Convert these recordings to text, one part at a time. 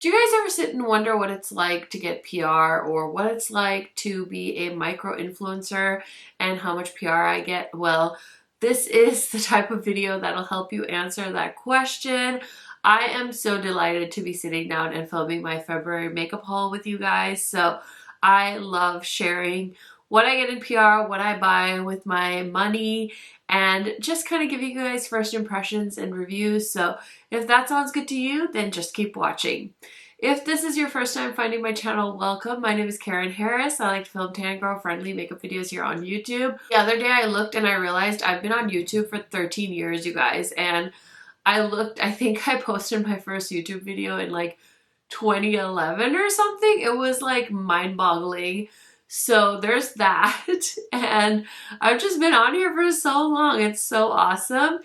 Do you guys ever sit and wonder what it's like to get PR or what it's like to be a micro influencer and how much PR I get? Well, this is the type of video that'll help you answer that question. I am so delighted to be sitting down and filming my February makeup haul with you guys. So I love sharing what I get in PR, what I buy with my money, and just kind of give you guys first impressions and reviews. So if that sounds good to you, then just keep watching. If this is your first time finding my channel, welcome. My name is Karen Harris. I like to film tan girl friendly makeup videos here on YouTube. The other day I looked and I realized I've been on YouTube for 13 years, you guys, and I think I posted my first YouTube video in like 2011 or something. It was like mind-boggling. So there's that. And I've just been on here for so long. It's so awesome.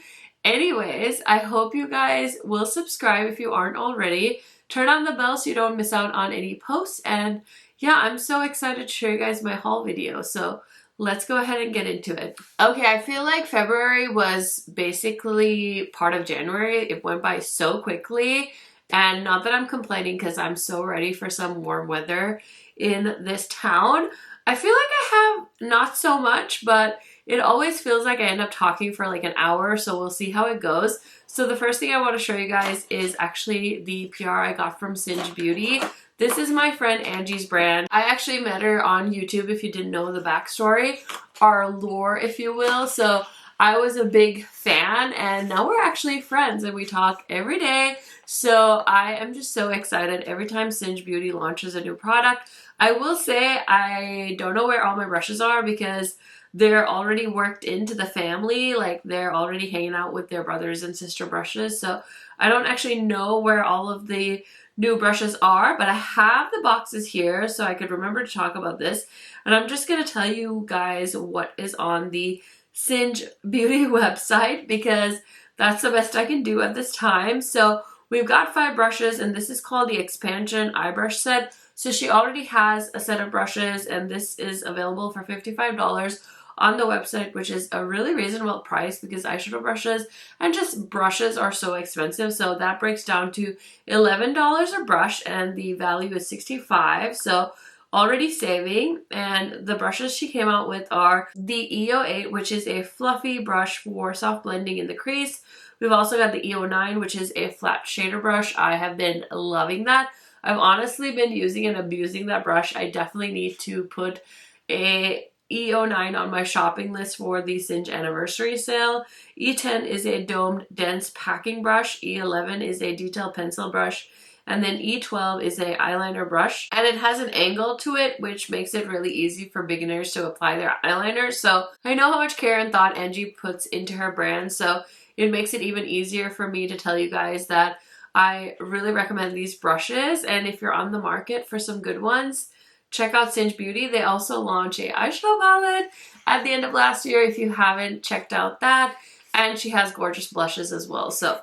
Anyways, I hope you guys will subscribe if you aren't already. Turn on the bell so you don't miss out on any posts. And yeah, I'm so excited to show you guys my haul video. So let's go ahead and get into it. Okay, I feel like February was basically part of January. It went by so quickly. And not that I'm complaining because I'm so ready for some warm weather in this town. I feel like I have not so much, but it always feels like I end up talking for like an hour, so we'll see how it goes. So the first thing I want to show you guys is actually the PR I got from Singe Beauty. This is my friend Angie's brand. I actually met her on YouTube, if you didn't know the backstory, our lore, if you will. So I was a big fan and now we're actually friends and we talk every day. So I am just so excited every time Singe Beauty launches a new product. I will say I don't know where all my brushes are because they're already worked into the family. Like they're already hanging out with their brothers and sister brushes. So I don't actually know where all of the new brushes are, but I have the boxes here so I could remember to talk about this. And I'm just going to tell you guys what is on the Singe Beauty website because that's the best I can do at this time. So we've got 5 brushes and this is called the Expansion Eye Brush Set. So she already has a set of brushes and this is available for $55 on the website, which is a really reasonable price because eyeshadow brushes and just brushes are so expensive. So that breaks down to $11 a brush and the value is $65. So already saving. And the brushes she came out with are the EO8, which is a fluffy brush for soft blending in the crease. We've also got the EO9, which is a flat shader brush. I have been loving that. I've honestly been using and abusing that brush. I definitely need to put a EO9 on my shopping list for the Singe anniversary sale. E10 is a domed dense packing brush. E11 is a detail pencil brush. And then E12 is a eyeliner brush. And it has an angle to it, which makes it really easy for beginners to apply their eyeliner. So I know how much care and thought Angie puts into her brand. So it makes it even easier for me to tell you guys that I really recommend these brushes. And if you're on the market for some good ones, check out Singe Beauty. They also launched a eyeshadow palette at the end of last year if you haven't checked out that. And she has gorgeous blushes as well. So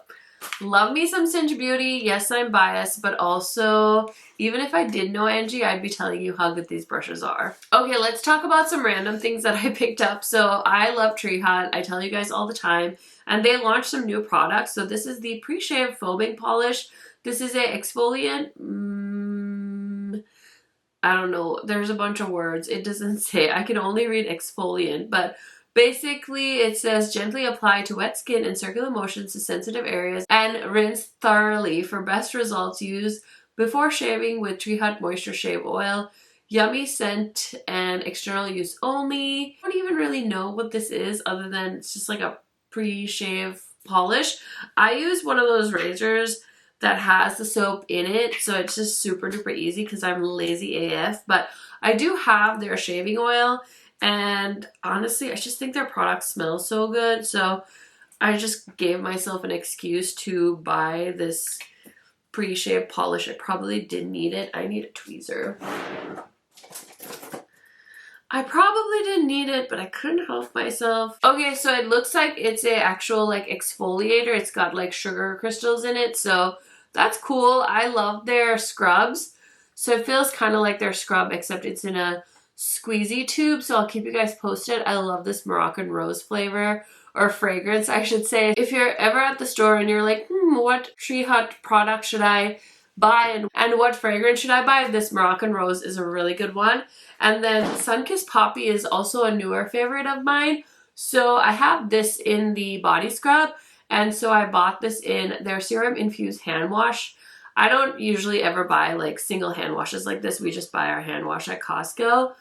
love me some Singe Beauty. Yes, I'm biased, but also even if I did know Angie, I'd be telling you how good these brushes are. Okay, let's talk about some random things that I picked up. So I love Tree Hut. I tell you guys all the time. And they launched some new products. So this is the pre-shave foaming polish. This is a exfoliant. I don't know. There's a bunch of words. It doesn't say. I can only read exfoliant, but basically it says gently apply to wet skin in circular motions to sensitive areas and rinse thoroughly. For best results, use before shaving with Tree Hut Moisture Shave Oil. Yummy scent and external use only. I don't even really know what this is other than it's just like a pre-shave polish. I use one of those razors that has the soap in it, so it's just super duper easy because I'm lazy AF. But I do have their shaving oil, and honestly I just think their products smell so good, so I just gave myself an excuse to buy this pre-shave polish. I probably didn't need it. I need a tweezer. I probably didn't need it, but I couldn't help myself. Okay, so it looks like it's a actual like exfoliator. It's got like sugar crystals in it, so that's cool. I love their scrubs. So it feels kind of like their scrub, except it's in a squeezy tube, so I'll keep you guys posted. I love this Moroccan rose flavor, or fragrance, I should say. If you're ever at the store and you're like, what Tree Hut product should I buy and what fragrance should I buy. This Moroccan Rose is a really good one. And then Sunkissed Poppy is also a newer favorite of mine. So I have this in the body scrub, and so I bought this in their serum infused hand wash. I don't usually ever buy like single hand washes like this. We just buy our hand wash at Costco.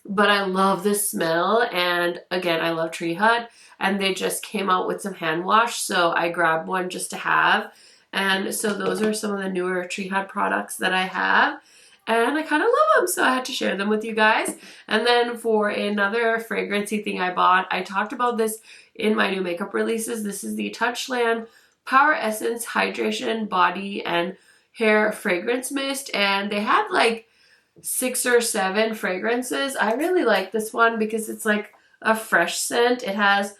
But I love this smell, and again, I love Tree Hut, and they just came out with some hand wash, so I grabbed one just to have. And so those are some of the newer Tree Hut products that I have, and I kind of love them, so I had to share them with you guys. And then for another fragrancy thing I bought, I talked about this in my new makeup releases. This is the Touchland Power Essence Hydration Body and Hair Fragrance Mist, and they have like 6 or 7 fragrances. I really like this one because it's like a fresh scent. It has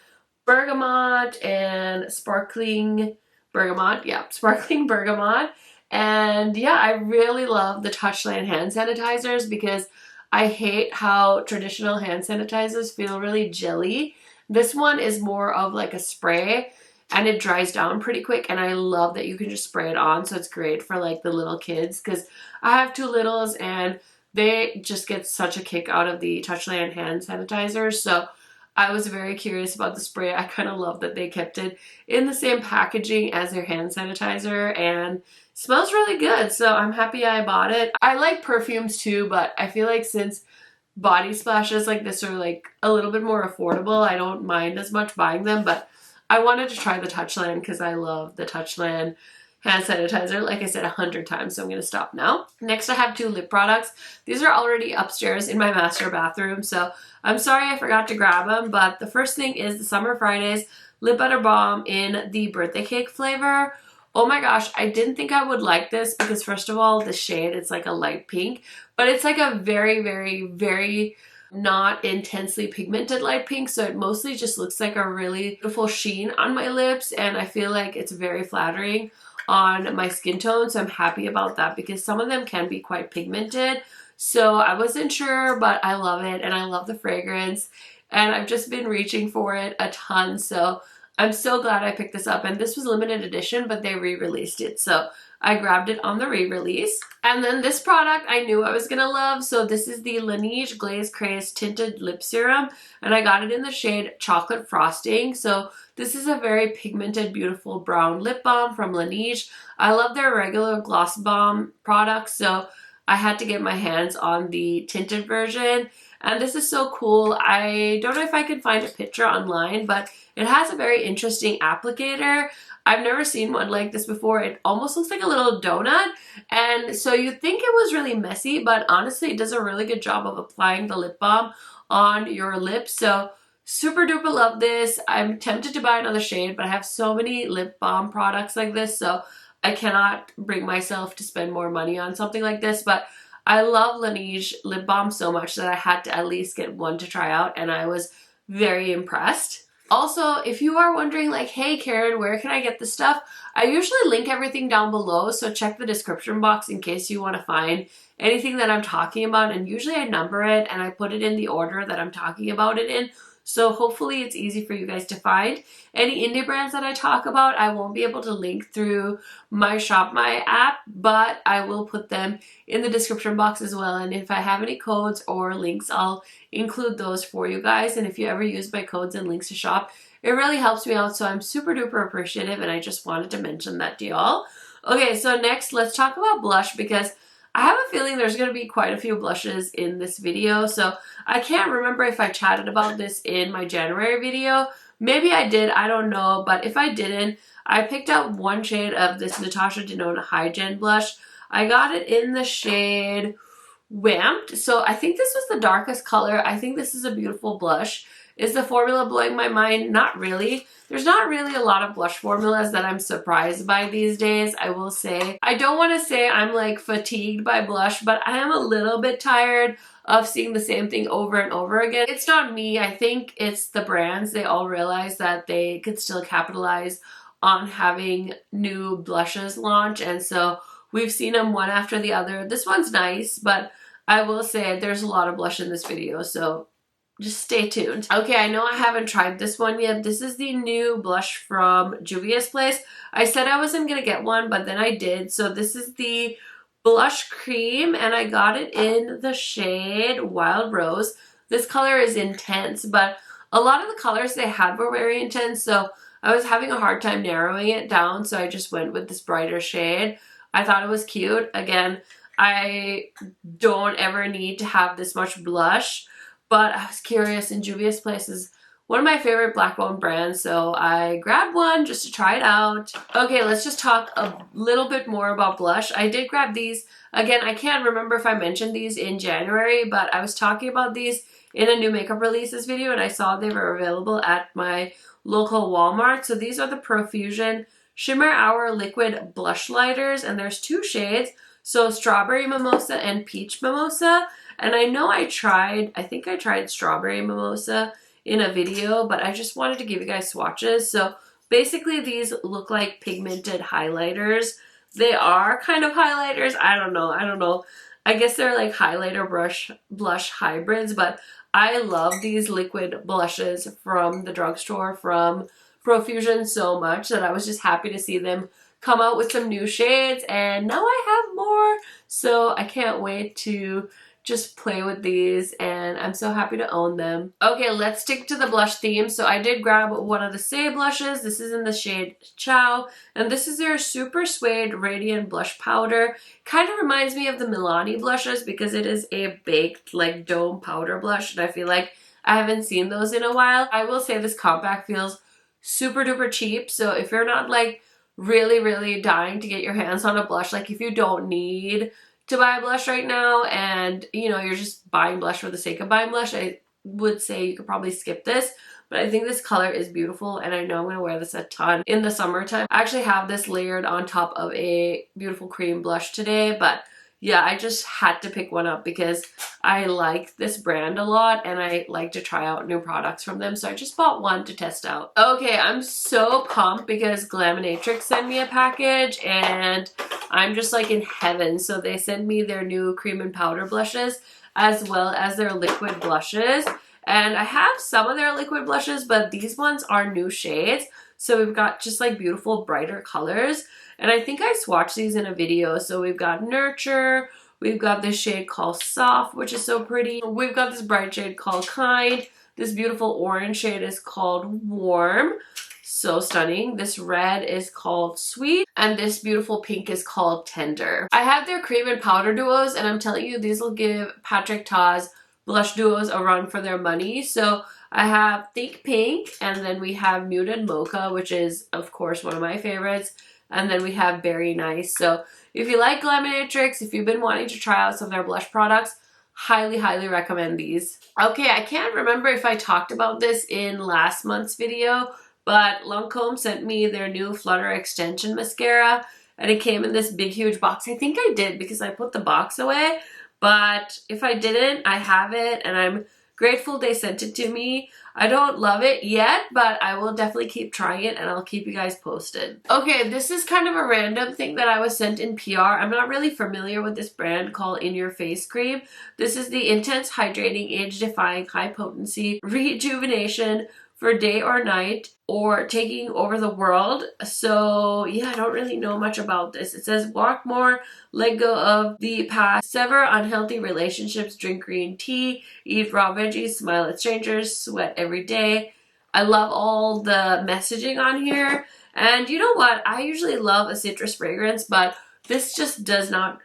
bergamot and sparkling bergamot. Yeah, sparkling bergamot. And yeah, I really love the Touchland hand sanitizers because I hate how traditional hand sanitizers feel really jelly. This one is more of like a spray, and it dries down pretty quick, and I love that you can just spray it on, so it's great for like the little kids because I have 2 littles and they just get such a kick out of the Touchland hand sanitizers. So I was very curious about the spray. I kind of love that they kept it in the same packaging as their hand sanitizer, and smells really good, so I'm happy I bought it. I like perfumes too, but I feel like since body splashes like this are like a little bit more affordable, I don't mind as much buying them, but I wanted to try the Touchland because I love the Touchland hand sanitizer, like I said 100 times, so I'm going to stop now. Next, I have 2 lip products. These are already upstairs in my master bathroom, so I'm sorry I forgot to grab them, but the first thing is the Summer Fridays Lip Butter Balm in the birthday cake flavor. Oh my gosh, I didn't think I would like this because first of all, the shade, it's like a light pink, but it's like a very, very, very not intensely pigmented light pink, so it mostly just looks like a really beautiful sheen on my lips, and I feel like it's very flattering on my skin tone, so I'm happy about that because some of them can be quite pigmented. So I wasn't sure, but I love it, and I love the fragrance, and I've just been reaching for it a ton, so I'm so glad I picked this up. And this was limited edition, but they re-released it, so I grabbed it on the re-release. And then this product I knew I was gonna love, so this is the Laneige Glaze Craze Tinted Lip Serum, and I got it in the shade Chocolate Frosting. So this is a very pigmented, beautiful brown lip balm from Laneige. I love their regular gloss balm products, so I had to get my hands on the tinted version. And this is so cool. I don't know if I can find a picture online, but it has a very interesting applicator. I've never seen one like this before. It almost looks like a little donut, and so you'd think it was really messy, but honestly it does a really good job of applying the lip balm on your lips. So super duper love this. I'm tempted to buy another shade, but I have so many lip balm products like this, so I cannot bring myself to spend more money on something like this. But I love Laneige lip balm so much that I had to at least get one to try out, and I was very impressed. Also, if you are wondering like, hey Karen, where can I get this stuff? I usually link everything down below, so check the description box in case you want to find anything that I'm talking about, and usually I number it and I put it in the order that I'm talking about it in. So hopefully it's easy for you guys to find. Any indie brands that I talk about, I won't be able to link through my Shop My app, but I will put them in the description box as well. And if I have any codes or links, I'll include those for you guys. And if you ever use my codes and links to shop, it really helps me out. So I'm super duper appreciative, and I just wanted to mention that to y'all. Okay, so next let's talk about blush, because I have a feeling there's going to be quite a few blushes in this video. So I can't remember if I chatted about this in my January video. Maybe I did, I don't know. But if I didn't, I picked out one shade of this Natasha Denona High Gen blush. I got it in the shade Wamped. So I think this was the darkest color. I think this is a beautiful blush. Is the formula blowing my mind? Not really. There's not really a lot of blush formulas that I'm surprised by these days, I will say. I don't want to say I'm like fatigued by blush, but I am a little bit tired of seeing the same thing over and over again. It's not me. I think it's the brands. They all realize that they could still capitalize on having new blushes launch, and so we've seen them one after the other. This one's nice, but I will say there's a lot of blush in this video, so just stay tuned. Okay, I know I haven't tried this one yet. This is the new blush from Juvia's Place. I said I wasn't gonna get one, but then I did. So this is the blush cream, and I got it in the shade Wild Rose. This color is intense, but a lot of the colors they had were very intense, so I was having a hard time narrowing it down, so I just went with this brighter shade. I thought it was cute. Again, I don't ever need to have this much blush, but I was curious, and Juvia's Place is one of my favorite black-owned brands, so I grabbed one just to try it out. Okay, let's just talk a little bit more about blush. I did grab these. Again, I can't remember if I mentioned these in January, but I was talking about these in a new makeup releases video, and I saw they were available at my local Walmart. So these are the Profusion Shimmer Hour Liquid Blush Lighters, and there's two shades. So Strawberry Mimosa and Peach Mimosa. And I know I think I tried Strawberry Mimosa in a video, but I just wanted to give you guys swatches. So basically these look like pigmented highlighters. They are kind of highlighters. I don't know. I guess they're like highlighter blush hybrids, but I love these liquid blushes from the drugstore from Profusion so much that I was just happy to see them come out with some new shades, and now I have more. So I can't wait to just play with these, and I'm so happy to own them. Okay, let's stick to the blush theme. So I did grab one of the Say blushes. This is in the shade Chow, and this is their Super Suede Radiant Blush Powder. Kind of reminds me of the Milani blushes because it is a baked like dome powder blush, and I feel like I haven't seen those in a while. I will say this compact feels super duper cheap, so if you're not like really dying to get your hands on a blush, like if you don't need to buy a blush right now and you know you're just buying blush for the sake of buying blush, I would say you could probably skip this. But I think this color is beautiful, and I know I'm going to wear this a ton in the summertime. I actually have this layered on top of a beautiful cream blush today, but yeah, I just had to pick one up because I like this brand a lot and I like to try out new products from them. So I just bought one to test out. Okay, I'm so pumped because Glaminatrix sent me a package and I'm just like in heaven. So they sent me their new cream and powder blushes as well as their liquid blushes. And I have some of their liquid blushes, but these ones are new shades. So we've got just like beautiful brighter colors. And I think I swatched these in a video. So we've got Nurture, we've got this shade called Soft, which is so pretty. We've got this bright shade called Kind. This beautiful orange shade is called Warm. So stunning. This red is called Sweet, and this beautiful pink is called Tender. I have their cream and powder duos, and I'm telling you, these will give Patrick Ta's blush duos a run for their money. So I have Think Pink, and then we have Muted Mocha, which is of course one of my favorites. And then we have Berry Nice. So if you like Glaminatrix, if you've been wanting to try out some of their blush products, highly recommend these. Okay, I can't remember if I talked about this in last month's video, but Lancome sent me their new Flutter Extension Mascara, and it came in this big huge box. I think I did because I put the box away, but if I didn't, I have it, and I'm grateful they sent it to me. I don't love it yet, but I will definitely keep trying it and I'll keep you guys posted. Okay, this is kind of a random thing that I was sent in PR. I'm not really familiar with this brand called In Your Face Cream. This is the Intense Hydrating Age Defying High Potency Rejuvenation for Day or Night or Taking Over the World. So yeah, I don't really know much about this. It says walk more, let go of the past, sever unhealthy relationships, drink green tea, eat raw veggies, smile at strangers, sweat every day. I love all the messaging on here. And you know what? I usually love a citrus fragrance, but this just does not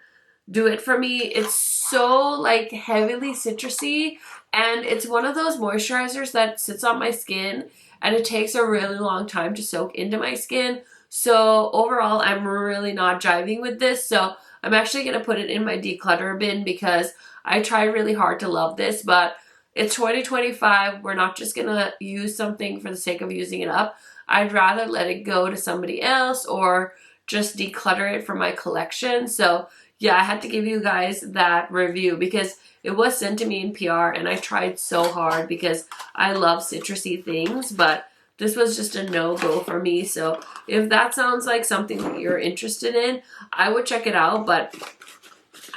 do it for me. It's so like heavily citrusy, and it's one of those moisturizers that sits on my skin and it takes a really long time to soak into my skin. So overall, I'm really not jiving with this. So I'm actually going to put it in my declutter bin because I tried really hard to love this, but it's 2025. We're not just going to use something for the sake of using it up. I'd rather let it go to somebody else or just declutter it from my collection. So yeah, I had to give you guys that review because it was sent to me in PR and I tried so hard because I love citrusy things, but this was just a no-go for me. So if that sounds like something that you're interested in, I would check it out, but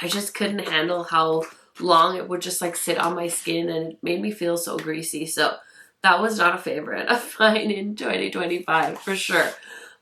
I just couldn't handle how long it would just like sit on my skin and it made me feel so greasy. So that was not a favorite of mine in 2025 for sure.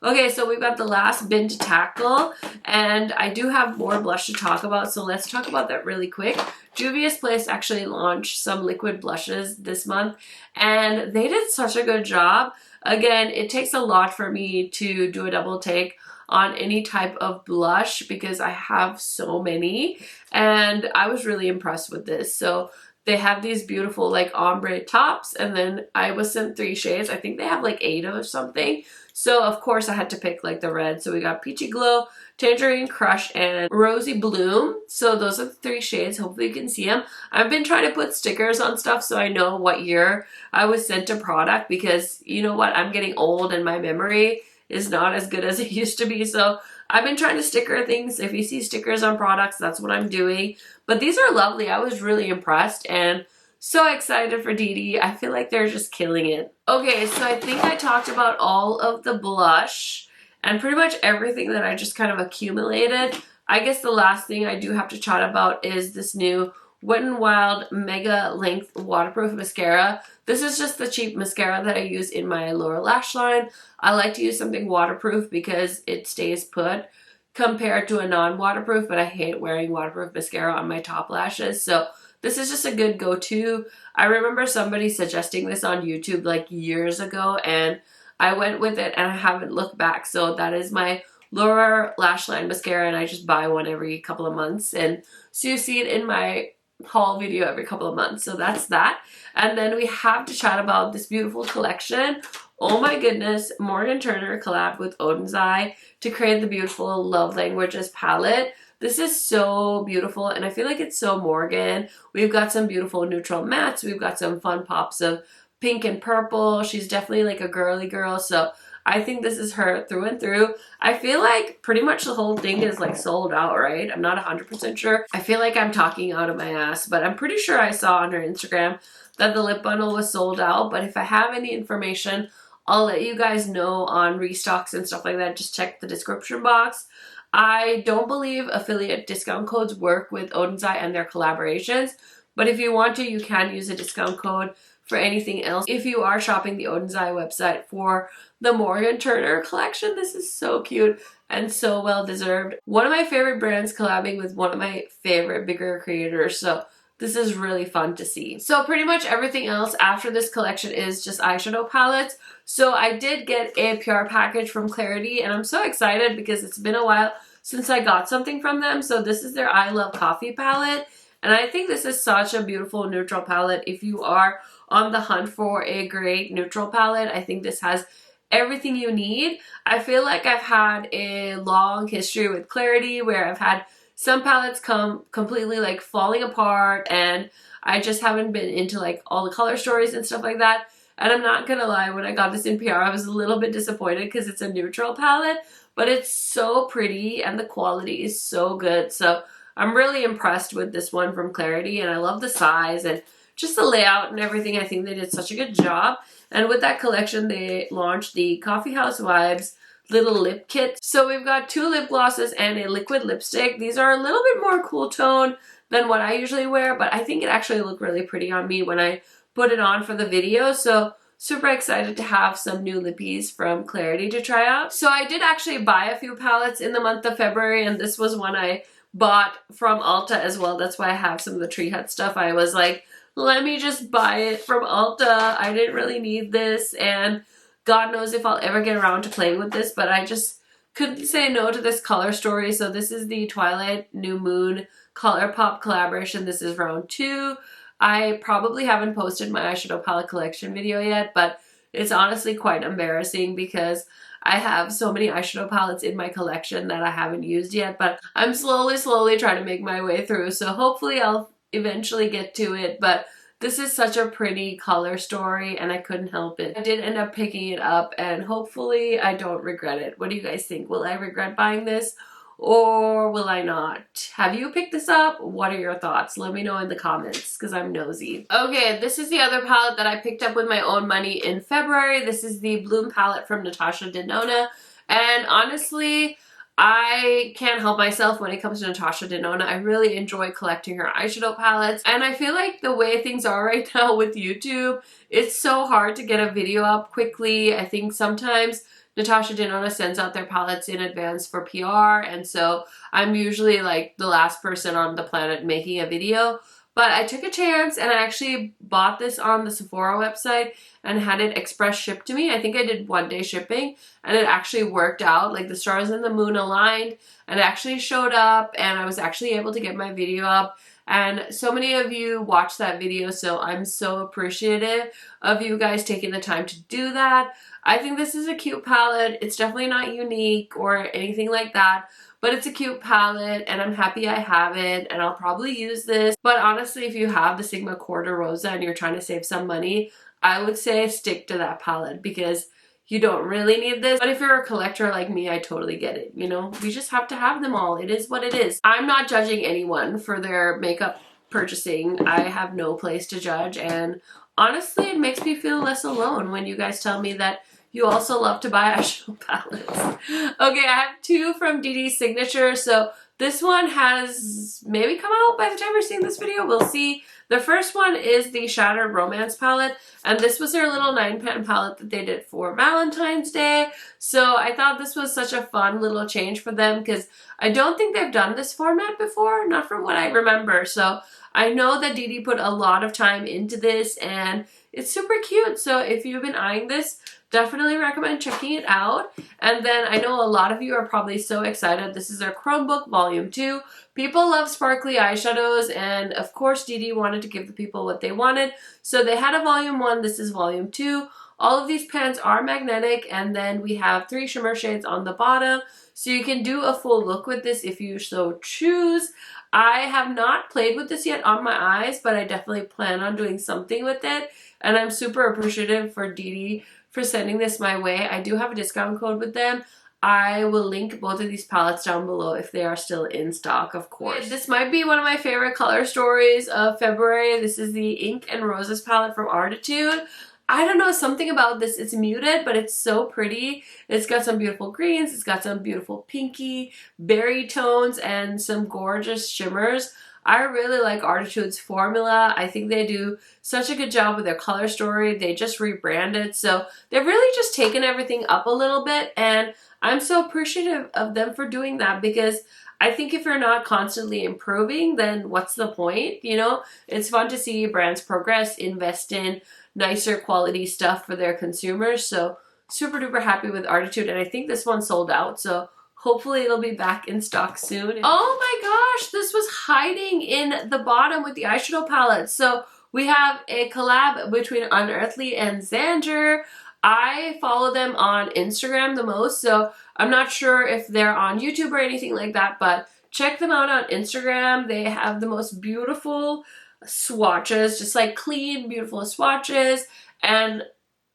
Okay, so we've got the last bin to tackle, and I do have more blush to talk about, so let's talk about that really quick. Juvia's Place actually launched some liquid blushes this month, and they did such a good job. Again, it takes a lot for me to do a double take on any type of blush because I have so many, and I was really impressed with this. So they have these beautiful like ombre tops, and then I was sent 3 shades. I think they have like 8 or something. So of course I had to pick like the red. So we got Peachy Glow, Tangerine Crush, and Rosy Bloom. So those are the 3 shades. Hopefully you can see them. I've been trying to put stickers on stuff so I know what year I was sent a product, because you know what? I'm getting old and my memory is not as good as it used to be. So I've been trying to sticker things. If you see stickers on products, that's what I'm doing. But these are lovely. I was really impressed and so excited for Dee Dee. I feel like they're just killing it. Okay, so I think I talked about all of the blush and pretty much everything that I just kind of accumulated. I guess the last thing I do have to chat about is this new Wet n Wild Mega Length Waterproof Mascara. This is just the cheap mascara that I use in my lower lash line. I like to use something waterproof because it stays put compared to a non-waterproof, but I hate wearing waterproof mascara on my top lashes. So this is just a good go-to. I remember somebody suggesting this on YouTube like years ago, and I went with it and I haven't looked back. So that is my lower lash line mascara, and I just buy one every couple of months. And so you see it in my haul video every couple of months. So that's that. And then we have to chat about this beautiful collection. Oh my goodness, Morgan Turner collabed with OOZE to create the beautiful Love Languages palette. This is so beautiful, and I feel like it's so Morgan. We've got some beautiful neutral mattes. We've got some fun pops of pink and purple. She's definitely like a girly girl, so I think this is her through and through. I feel like pretty much the whole thing is like sold out, right? I'm not 100% sure. I feel like I'm talking out of my ass, but I'm pretty sure I saw on her Instagram that the lip bundle was sold out. But if I have any information, I'll let you guys know on restocks and stuff like that. Just check the description box. I don't believe affiliate discount codes work with OOZE and their collaborations, but if you want to, you can use a discount code for anything else. If you are shopping the OOZE website for the Morgan Turner collection, this is so cute and so well deserved. One of my favorite brands collabing with one of my favorite bigger creators, so this is really fun to see. So pretty much everything else after this collection is just eyeshadow palettes. So I did get a PR package from Clarity, and I'm so excited because it's been a while since I got something from them. So this is their I Love Coffee palette, and I think this is such a beautiful neutral palette. If you are on the hunt for a great neutral palette, I think this has everything you need. I feel like I've had a long history with Clarity where I've had some palettes come completely like falling apart, and I just haven't been into like all the color stories and stuff like that. And I'm not gonna lie, when I got this in PR, I was a little bit disappointed because it's a neutral palette, but it's so pretty and the quality is so good. So I'm really impressed with this one from Clarity, and I love the size and just the layout and everything. I think they did such a good job. And with that collection, they launched the Coffee House Vibes little lip kit. So we've got 2 lip glosses and a liquid lipstick. These are a little bit more cool tone than what I usually wear, but I think it actually looked really pretty on me when I put it on for the video. So super excited to have some new lippies from Clarity to try out. So I did actually buy a few palettes in the month of February, and this was one I bought from Ulta as well. That's why I have some of the Tree Hut stuff. I was like, let me just buy it from Ulta. I didn't really need this, and God knows if I'll ever get around to playing with this, but I just couldn't say no to this color story. So this is the Twilight New Moon ColourPop collaboration. This is round 2. I probably haven't posted my eyeshadow palette collection video yet, but it's honestly quite embarrassing because I have so many eyeshadow palettes in my collection that I haven't used yet, but I'm slowly trying to make my way through. So hopefully I'll eventually get to it, but this is such a pretty color story and I couldn't help it. I did end up picking it up, and hopefully I don't regret it. What do you guys think? Will I regret buying this or will I not? Have you picked this up? What are your thoughts? Let me know in the comments because I'm nosy. Okay, this is the other palette that I picked up with my own money in February. This is the Bloom palette from Natasha Denona, and honestly, I can't help myself when it comes to Natasha Denona. I really enjoy collecting her eyeshadow palettes, and I feel like the way things are right now with YouTube, it's so hard to get a video up quickly. I think sometimes Natasha Denona sends out their palettes in advance for PR, and so I'm usually like the last person on the planet making a video. But I took a chance and I actually bought this on the Sephora website and had it express shipped to me. I think I did 1-day shipping and it actually worked out. Like the stars and the moon aligned and it actually showed up and I was actually able to get my video up. And so many of you watched that video, so I'm so appreciative of you guys taking the time to do that. I think this is a cute palette. It's definitely not unique or anything like that, but it's a cute palette and I'm happy I have it and I'll probably use this. But honestly, if you have the Sigma Quarter Rosa and you're trying to save some money, I would say stick to that palette because you don't really need this. But if you're a collector like me, I totally get it. You know, we just have to have them all. It is what it is. I'm not judging anyone for their makeup purchasing. I have no place to judge, and honestly, it makes me feel less alone when you guys tell me that you also love to buy eyeshadow palettes. Okay, I have two from DD's Signature. So this one has maybe come out by the time you're seeing this video. We'll see. The first one is the Shattered Romance palette, and this was their little 9-pan palette that they did for Valentine's Day. So I thought this was such a fun little change for them because I don't think they've done this format before, not from what I remember. So I know that DD put a lot of time into this and it's super cute. So if you've been eyeing this, definitely recommend checking it out. And then I know a lot of you are probably so excited. This is their Chromebook Volume 2. People love sparkly eyeshadows, and of course DD wanted to give the people what they wanted. So they had a Volume 1, this is Volume 2. All of these pans are magnetic, and then we have 3 shimmer shades on the bottom. So you can do a full look with this if you so choose. I have not played with this yet on my eyes, but I definitely plan on doing something with it. And I'm super appreciative for DD for sending this my way. I do have a discount code with them. I will link both of these palettes down below if they are still in stock, of course. This might be one of my favorite color stories of February. This is the Ink and Roses palette from Arttitude. I don't know, something about this. It's muted, but it's so pretty. It's got some beautiful greens. It's got some beautiful pinky, berry tones, and some gorgeous shimmers. I really like Arttitude's formula. I think they do such a good job with their color story. They just rebranded, so they've really just taken everything up a little bit, and I'm so appreciative of them for doing that because I think if you're not constantly improving, then what's the point? You know, it's fun to see brands progress, invest in nicer quality stuff for their consumers. So super duper happy with Arttitude, and I think this one sold out, so hopefully it'll be back in stock soon. Oh my gosh, this was hiding in the bottom with the eyeshadow palette. So we have a collab between Unearthly and Xander. I follow them on Instagram the most, so I'm not sure if they're on YouTube or anything like that, but check them out on Instagram. They have the most beautiful swatches, just like clean, beautiful swatches, and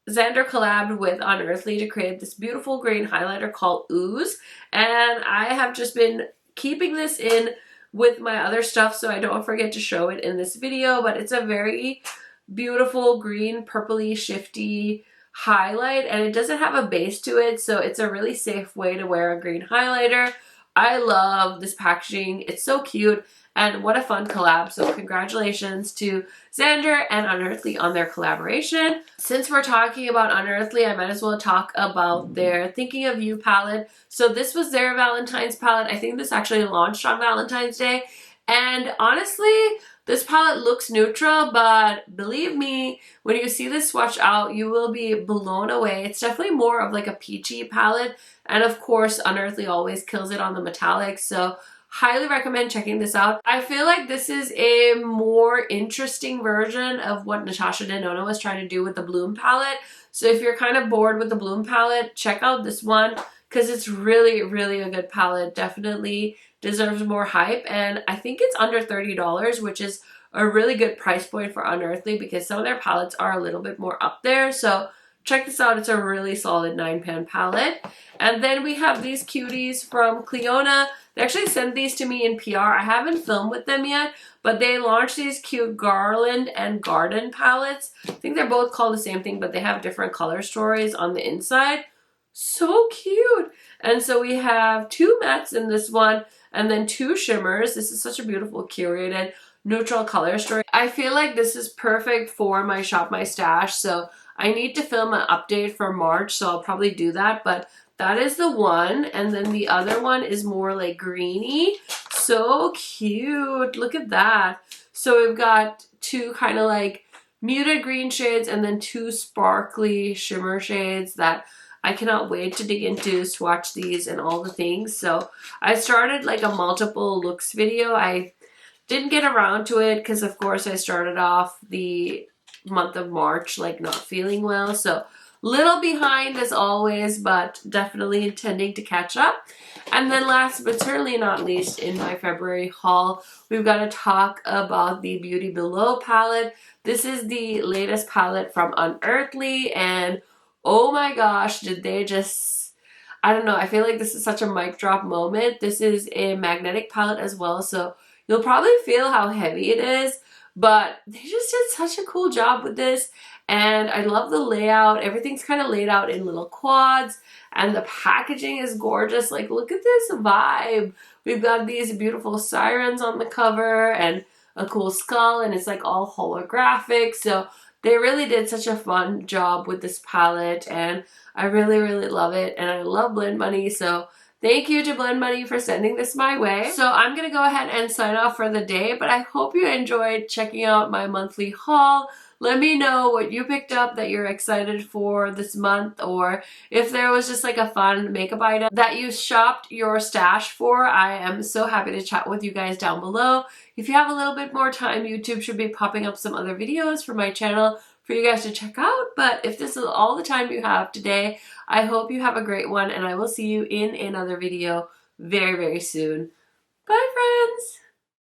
Xander collabed with Unearthly to create this beautiful green highlighter called OOZE, and I have just been keeping this in with my other stuff so I don't forget to show it in this video, but it's a very beautiful green, purpley, shifty highlight, and it doesn't have a base to it, so it's a really safe way to wear a green highlighter. I love this packaging. It's so cute, and what a fun collab. So congratulations to Xander and Unearthly on their collaboration. Since we're talking about Unearthly, I might as well talk about their Thinking of You palette. So this was their Valentine's palette. I think this actually launched on Valentine's Day, and honestly, this palette looks neutral, but believe me, when you see this swatch out, you will be blown away. It's definitely more of like a peachy palette, and of course, Unearthly always kills it on the metallics, so highly recommend checking this out. I feel like this is a more interesting version of what Natasha Denona was trying to do with the Bloom palette. So if you're kind of bored with the Bloom palette, check out this one because it's really, really a good palette. Definitely deserves more hype, and I think it's under $30, which is a really good price point for Unearthly because some of their palettes are a little bit more up there. So check this out. It's a really solid 9-pan palette. And then we have these cuties from Clionadh. They actually sent these to me in PR. I haven't filmed with them yet, but they launched these cute Garland and Garden palettes. I think they're both called the same thing, but they have different color stories on the inside. So cute. And so we have 2 mattes in this one and then 2 shimmers. This is such a beautiful curated neutral color story. I feel like this is perfect for my Shop My Stash. So I need to film an update for March, so I'll probably do that. But that is the one. And then the other one is more like greeny. So cute. Look at that. So we've got 2 kind of like muted green shades and then 2 sparkly shimmer shades that I cannot wait to dig into, swatch these and all the things. So I started like a multiple looks video. I didn't get around to it because of course I started off the month of March like not feeling well. So little behind as always, but definitely intending to catch up. And then last but certainly not least in my February haul, we've got to talk about the Beauty Below palette. This is the latest palette from Unearthly, and oh my gosh, did they just, I don't know, I feel like this is such a mic drop moment. This is a magnetic palette as well, so you'll probably feel how heavy it is, but they just did such a cool job with this. And I love the layout. Everything's kind of laid out in little quads, and the packaging is gorgeous. Like, look at this vibe. We've got these beautiful sirens on the cover and a cool skull, and it's like all holographic. So they really did such a fun job with this palette, and I really, really love it. And I love Blend Money, so thank you to Blend Money for sending this my way. So I'm going to go ahead and sign off for the day, but I hope you enjoyed checking out my monthly haul. Let me know what you picked up that you're excited for this month, or if there was just like a fun makeup item that you shopped your stash for. I am so happy to chat with you guys down below. If you have a little bit more time, YouTube should be popping up some other videos for my channel for you guys to check out. But if this is all the time you have today, I hope you have a great one, and I will see you in another video very, very soon. Bye, friends!